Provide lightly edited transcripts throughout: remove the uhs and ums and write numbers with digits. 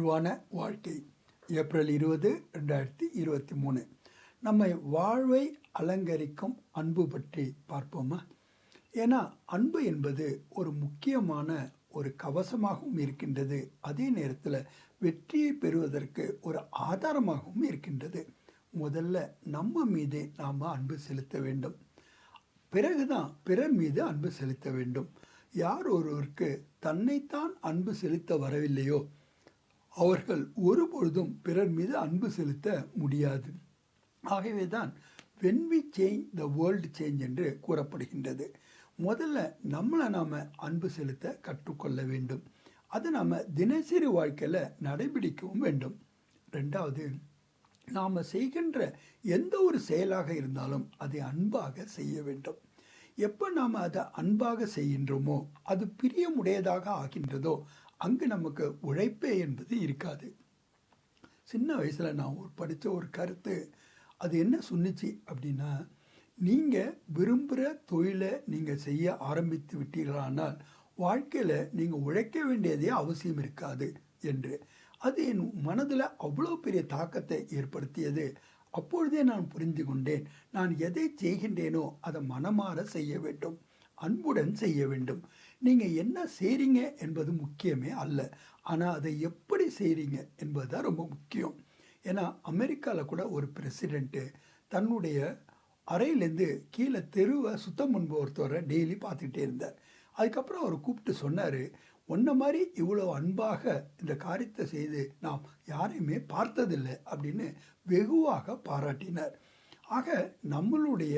மகிழ்வான வாழ்க்கை ஏப்ரல் 20, 2023. நம்மை வாழ்வை அலங்கரிக்கும் அன்பு பற்றி பார்ப்போமா? ஏன்னா அன்பு என்பது ஒரு முக்கியமான ஒரு கவசமாகவும் இருக்கின்றது. அதே நேரத்தில் வெற்றியை பெறுவதற்கு ஒரு ஆதாரமாகவும் இருக்கின்றது. முதல்ல நம்ம மீது நாம் அன்பு செலுத்த வேண்டும். பிறகுதான் பிறர் மீது அன்பு செலுத்த வேண்டும். யார் ஒருவருக்கு தன்னைத்தான் அன்பு செலுத்த வரவில்லையோ அவர்கள் ஒருபொழுதும் பிறர் மீது அன்பு செலுத்த முடியாது. ஆகவே தான் when we change the world change என்று கூறப்படுகின்றது. முதல்ல நம்மளை நாம் அன்பு செலுத்த கற்றுக்கொள்ள வேண்டும். அதை நாம் தினசரி வாழ்க்கையில் நடைபிடிக்கவும் வேண்டும். ரெண்டாவது, நாம் செய்கின்ற எந்த ஒரு செயலாக இருந்தாலும் அதை அன்பாக செய்ய வேண்டும். எப்போ நாம் அதை அன்பாக செய்கின்றோமோ அது பிரியமுடையதாக ஆகின்றதோ அங்கு நமக்கு உழைப்பே என்பது இருக்காது. சின்ன வயசில் நான் படித்த ஒரு கருத்து, அது என்ன சொன்னிச்சு அப்படின்னா, நீங்கள் விரும்புகிற தொழிலை நீங்கள் செய்ய ஆரம்பித்து விட்டீர்களானால் வாழ்க்கையில் நீங்கள் உழைக்க வேண்டியதே அவசியம் இருக்காது என்று. அது என் மனதில் அவ்வளோ பெரிய தாக்கத்தை ஏற்படுத்தியது. அப்பொழுதே நான் புரிந்து கொண்டேன், நான் எதை செய்கின்றேனோ அதை மனமாற செய்ய வேண்டும், அன்புடன் செய்ய வேண்டும். நீங்கள் என்ன செய்கிறீங்க என்பது முக்கியமே அல்ல, ஆனால் அதை எப்படி செய்கிறீங்க என்பது தான் ரொம்ப முக்கியம். ஏன்னா அமெரிக்காவில் கூட ஒரு பிரசிடெண்ட்டு தன்னுடைய அறையிலேருந்து கீழே தெருவை சுத்தம் ஒருத்தவரை டெய்லி பார்த்துக்கிட்டே இருந்தார். அதுக்கப்புறம் அவர் கூப்பிட்டு சொன்னார், உன்ன மாதிரி இவ்வளோ அன்பாக இந்த காரியத்தை செய்து நாம் யாரையுமே பார்த்ததில்லை அப்படின்னு வெகுவாக பாராட்டினார். ஆக நம்மளுடைய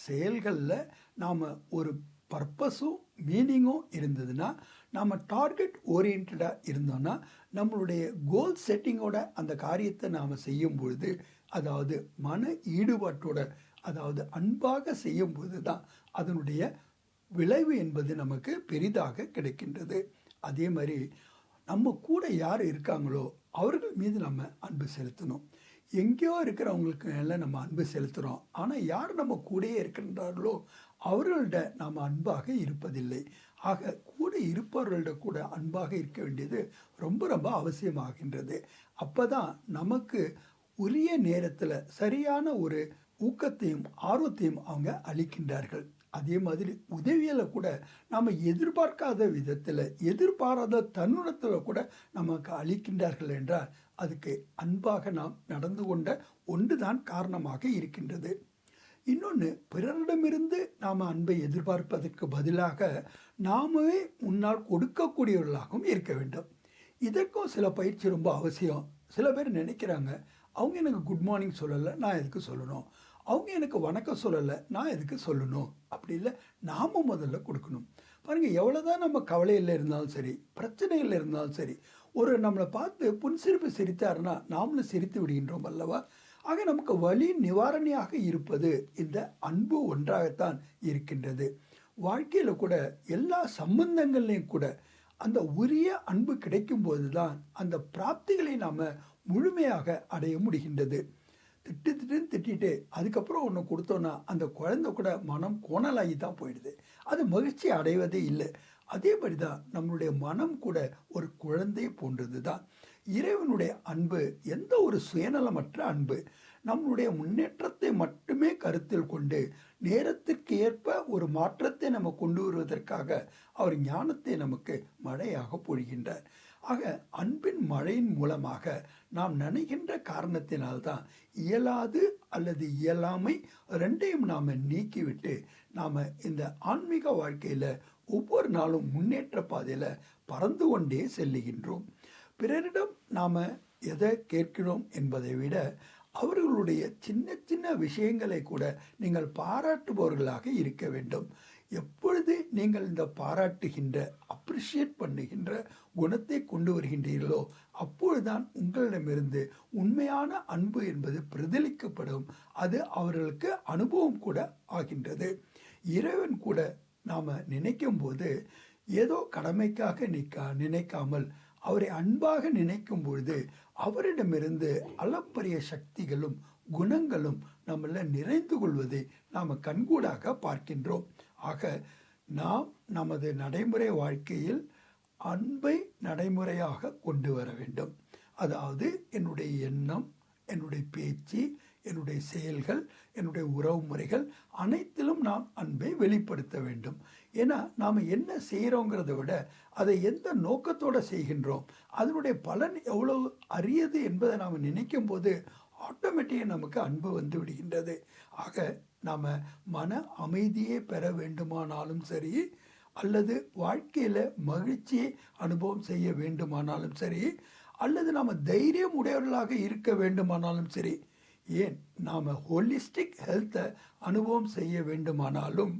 செயல்களில் நாம் ஒரு பர்பஸும் மீனிங்கும் இருந்ததுன்னா, நம்ம டார்கெட் ஓரியன்டாக இருந்தோன்னா, நம்மளுடைய கோல் செட்டிங்கோட அந்த காரியத்தை நாம் செய்யும் பொழுது, அதாவது மன ஈடுபாட்டோட, அதாவது அன்பாக செய்யும் பொழுது தான் அதனுடைய விளைவு என்பது நமக்கு பெரிதாக கிடைக்கின்றது. அதே மாதிரி நம்ம கூட யார் இருக்காங்களோ அவர்கள் மீது நம்ம அன்பு செலுத்தணும். எங்கேயோ இருக்கிறவங்களுக்கு எல்லாம் நம்ம அன்பு செலுத்துகிறோம், ஆனால் யார் நம்ம கூடயே இருக்கின்றார்களோ அவர்கள்ட நாம் அன்பாக இருப்பதில்லை. ஆக கூட இருப்பவர்கள்ட கூட அன்பாக இருக்க வேண்டியது ரொம்ப ரொம்ப அவசியமாகின்றது. அப்போ தான் நமக்கு உரிய நேரத்தில் சரியான ஒரு ஊக்கத்தையும் ஆர்வத்தையும் அவங்க அளிக்கின்றார்கள். அதே மாதிரி உதவியில் கூட நம்ம எதிர்பார்க்காத விதத்தில், எதிர்பாராத தருணத்தில் கூட நமக்கு அளிக்கின்றார்கள் என்றால் அதுக்கு அன்பாக நாம் நடந்து கொண்ட ஒன்று தான் காரணமாக இருக்கின்றது. இன்னொன்று, பிறரிடமிருந்து நாம் அன்பை எதிர்பார்ப்பதற்கு பதிலாக நாமே முன்னால் கொடுக்கக்கூடியவர்களாகவும் இருக்க வேண்டும். இதற்கும் சில பயிற்சி ரொம்ப அவசியம். சில பேர் நினைக்கிறாங்க, அவங்க எனக்கு குட் மார்னிங் சொல்லலை, நான் எதுக்கு சொல்லணும், அவங்க எனக்கு வணக்கம் சொல்லலை, நான் எதுக்கு சொல்லணும். அப்படி இல்லை, நாம் முதல்ல கொடுக்கணும். பாருங்கள், எவ்வளோதான் நம்ம கவலையில் இருந்தாலும் சரி, பிரச்சனையில் இருந்தாலும் சரி, ஒரு நம்மளை பார்த்து புன்சிரிப்பு சிரித்தாருன்னா நாமளும் சிரித்து விடுகின்றோம் அல்லவா? ஆக நமக்கு வலி நிவாரணியாக இருப்பது இந்த அன்பு ஒன்றாகத்தான் இருக்கின்றது. வாழ்க்கையில் கூட எல்லா சம்பந்தங்கள்லையும் கூட அந்த உரிய அன்பு கிடைக்கும்போது தான் அந்த பிராப்திகளை நாம் முழுமையாக அடைய முடிகின்றது. திட்டுன்னு திட்டிட்டு அதுக்கப்புறம் ஒன்று கொடுத்தோன்னா அந்த குழந்தை கூட மனம் கோணலாகி தான் போயிடுது, அது மகிழ்ச்சி அடைவதே இல்லை. அதே மாதிரி தான் நம்மளுடைய மனம் கூட ஒரு குழந்தை போன்றது தான். இறைவனுடைய அன்பு எந்த ஒரு சுயநலமற்ற அன்பு, நம்மளுடைய முன்னேற்றத்தை மட்டுமே கருத்தில் கொண்டு நேரத்திற்கு ஏற்ப ஒரு மாற்றத்தை நம்ம கொண்டு வருவதற்காக அவர் ஞானத்தை நமக்கு மழையாக பொழிகின்றார். ஆக அன்பின் மழையின் மூலமாக நாம் நினைக்கின்ற காரணத்தினால்தான் இயலாது அல்லது இயலாமை ரெண்டையும் நாம் நீக்கிவிட்டு நாம் இந்த ஆன்மீக வாழ்க்கையில் ஒவ்வொரு நாளும் முன்னேற்ற பாதையில் பறந்து கொண்டே செல்லுகின்றோம். பிறரிடம் நாம் எதை கேட்கிறோம் என்பதை விட அவர்களுடைய சின்ன சின்ன விஷயங்களை கூட நீங்கள் பாராட்டுபவர்களாக இருக்க வேண்டும். எப்பொழுது நீங்கள் இந்த பாராட்டுகின்ற, அப்ரிஷியேட் பண்ணுகின்ற குணத்தை கொண்டு வருகின்றீர்களோ அப்பொழுதுதான் உங்களிடமிருந்து உண்மையான அன்பு என்பது பிரதிபலிக்கப்படும். அது அவர்களுக்கு அனுபவம் கூட ஆகின்றது. இறைவன் கூட நாம் நினைக்கும் போது ஏதோ கடமைக்காக நினைக்காமல் அவரை அன்பாக நினைக்கும் பொழுது அவரிடமிருந்து அளப்பரிய சக்திகளும் குணங்களும் நம்மள நிறைந்து கொள்வதை நாம் கண்கூடாக பார்க்கின்றோம். ஆக நாம் நமது நடைமுறை வாழ்க்கையில் அன்பை நடைமுறையாக கொண்டு வர வேண்டும். அதாவது என்னுடைய எண்ணம், என்னுடைய பேச்சு, என்னுடைய செயல்கள், என்னுடைய உறவு முறைகள் அனைத்திலும் நாம் அன்பை வெளிப்படுத்த வேண்டும். ஏன்னா நாம் என்ன செய்கிறோங்கிறத விட அதை எந்த நோக்கத்தோடு செய்கின்றோம், அதனுடைய பலன் எவ்வளவு அரியது என்பதை நாம் நினைக்கும் போது ஆட்டோமேட்டிக்காக நமக்கு அன்பு வந்து விடுகின்றது. ஆக நாம் மன அமைதியை பெற வேண்டுமானாலும் சரி, அல்லது வாழ்க்கையில் மகிழ்ச்சியை அனுபவம் செய்ய வேண்டுமானாலும் சரி, அல்லது நாம் தைரியம் உடையவர்களாக இருக்க வேண்டுமானாலும் சரி, ஏன் நாம் ஹோலிஸ்டிக் ஹெல்த்தை அனுபவம் செய்ய வேண்டுமானாலும்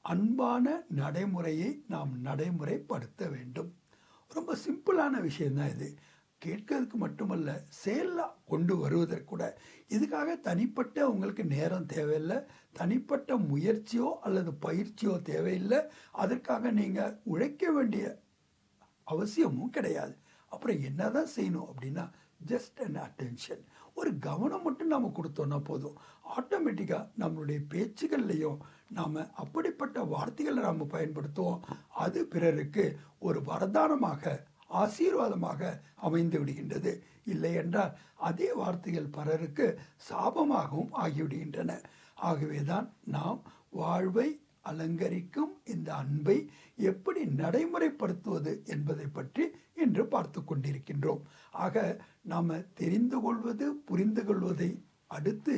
அன்பான நடைமுறையை நாம் நடைமுறைப்படுத்த வேண்டும். ரொம்ப சிம்பிளான விஷயந்தான் இது. கேட்கறதுக்கு மட்டுமல்ல, செயலில் கொண்டு வருவதற்கு கூட இதுக்காக தனிப்பட்ட உங்களுக்கு நேரம் தேவையில்லை, தனிப்பட்ட முயற்சியோ அல்லது பயிற்சியோ தேவையில்லை, அதற்காக நீங்கள் உழைக்க வேண்டிய அவசியமும் கிடையாது. அப்புறம் என்ன தான் செய்யணும் அப்படின்னா, ஜஸ்ட் அன் அட்டென்ஷன், ஒரு கவனம் மட்டும் நாம் கொடுத்தோன்னா போதும். ஆட்டோமேட்டிக்காக நம்மளுடைய பேச்சுகள்லையும் நாம் அப்படிப்பட்ட வார்த்தைகளை நாம் பயன்படுத்துவோம். அது பிறருக்கு ஒரு வரதானமாக, ஆசீர்வாதமாக அமைந்து விடுகின்றது. இல்லை என்றால் அதே வார்த்தைகள் பலருக்கு சாபமாகவும் ஆகிவிடுகின்றன. ஆகவேதான் நாம் வாழ்வை அலங்கரிக்கும் இந்த அன்பை எப்படி நடைமுறைப்படுத்துவது என்பதை பற்றி இன்று பார்த்து கொண்டிருக்கின்றோம். ஆக நாம் தெரிந்து கொள்வது, புரிந்து கொள்வதை அடுத்து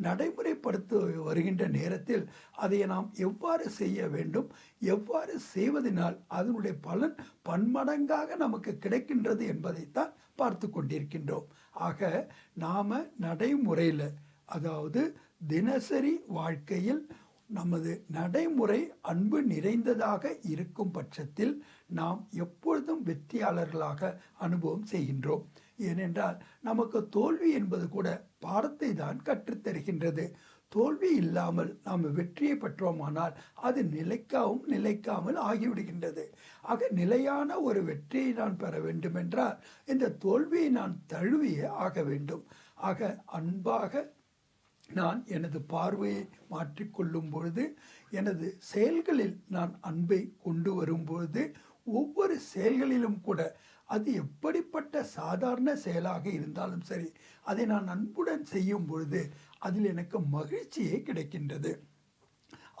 நடைமுறைப்படுத்த வருகின்ற நேரத்தில் அதை நாம் எவ்வாறு செய்ய வேண்டும், எவ்வாறு செய்வதனால் அதனுடைய பலன் பன்மடங்காக நமக்கு கிடைக்கின்றது என்பதைத்தான் பார்த்து கொண்டிருக்கின்றோம். ஆக நாம் நடைமுறையில், அதாவது தினசரி வாழ்க்கையில் நமது நடைமுறை அன்பு நிறைந்ததாக இருக்கும் பட்சத்தில் நாம் எப்பொழுதும் வெற்றியாளர்களாக அனுபவம் செய்கின்றோம். ஏனென்றால் நமக்கு தோல்வி என்பது கூட பாடத்தை தான் கற்றுத்தருகின்றது. தோல்வி இல்லாமல் நாம் வெற்றியை பெற்றோமானால் அது நிலைக்காமல் ஆகிவிடுகின்றது. ஆக நிலையான ஒரு வெற்றியை நான் பெற வேண்டுமென்றால் இந்த தோல்வியை நான் தழுவியே ஆக வேண்டும். ஆக அன்பாக நான் எனது பார்வையை மாற்றிக்கொள்ளும் பொழுது, எனது செயல்களில் நான் அன்பை கொண்டு வரும்பொழுது, ஒவ்வொரு செயல்களிலும் கூட அது எப்படிப்பட்ட சாதாரண செயலாக இருந்தாலும் சரி, அதை நான் அன்புடன் செய்யும் பொழுது அதில் எனக்கு மகிழ்ச்சியே கிடைக்கின்றது.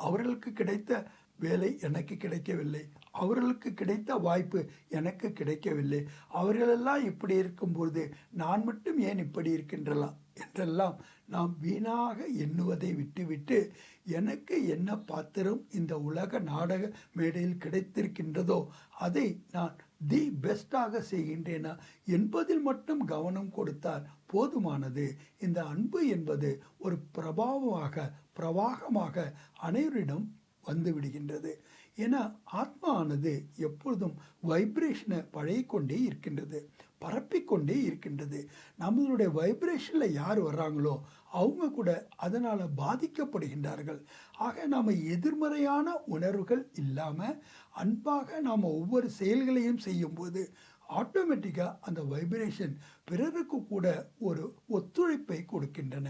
அவர்களுக்கு கிடைத்த வேலை எனக்கு கிடைக்கவில்லை, அவர்களுக்கு கிடைத்த வாய்ப்பு எனக்கு கிடைக்கவில்லை, அவர்களெல்லாம் இப்படி இருக்கும்பொழுது நான் மட்டும் ஏன் இப்படி இருக்கின்றலாம் என்றெல்லாம் நாம் வீணாக எண்ணுவதை விட்டுவிட்டு, எனக்கு என்ன பாத்திரம் இந்த உலக நாடக மேடையில் கிடைத்திருக்கின்றதோ அதை நான் தி பெஸ்டாக செய்கின்றேனா என்பதில் மட்டும் கவனம் கொடுத்தால் போதுமானது. இந்த அன்பு என்பது ஒரு பிரவாகமாக அனைவரிடம் வந்து விடுகின்றது. ஏன்னா ஆத்மானது எப்பொழுதும் வைப்ரேஷனை பழகிக்கொண்டே இருக்கின்றது, பரப்பிக்கொண்டே இருக்கின்றது. நம்மளுடைய வைப்ரேஷனில் யார் வர்றாங்களோ அவங்க கூட அதனால் பாதிக்கப்படுகின்றார்கள். ஆக நாம் எதிர்மறையான உணர்வுகள் இல்லாமல் அன்பாக நாம் ஒவ்வொரு செயல்களையும் செய்யும்போது ஆட்டோமேட்டிக்காக அந்த வைப்ரேஷன் பிறருக்கு கூட ஒரு ஒத்துழைப்பை கொடுக்கின்றன.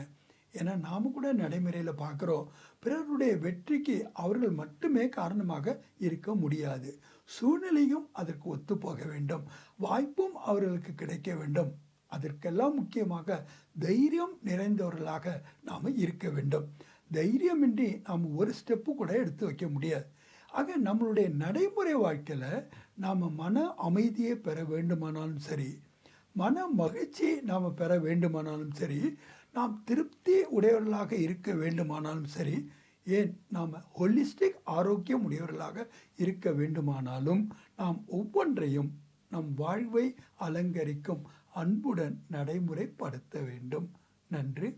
ஏன்னா நாம் கூட நடைமுறையில் பார்க்குறோம், பிறருடைய வெற்றிக்கு அவர்கள் மட்டுமே காரணமாக இருக்க முடியாது. சூழ்நிலையும் அதற்கு ஒத்துப்போக வேண்டும், வாய்ப்பும் அவர்களுக்கு கிடைக்க வேண்டும். அதற்கெல்லாம் முக்கியமாக தைரியம் நிறைந்தவர்களாக நாம் இருக்க வேண்டும். தைரியமின்றி நாம் ஒரு ஸ்டெப்பு கூட எடுத்து வைக்க முடியாது. ஆக நம்மளுடைய நடைமுறை வாழ்க்கையில் நாம் மன அமைதியை பெற வேண்டுமானாலும் சரி, மன மகிழ்ச்சியை நாம் பெற வேண்டுமானாலும் சரி, நாம் திருப்தி உடையவர்களாக இருக்க வேண்டுமானாலும் சரி, ஏன் நாம் ஹோலிஸ்டிக் ஆரோக்கியம் உடையவர்களாக இருக்க வேண்டுமானாலும் நாம் ஒவ்வொன்றையும் நம் வாழ்வை அலங்கரிக்கும் அன்புடன் நடைமுறைப்படுத்த வேண்டும். நன்றி.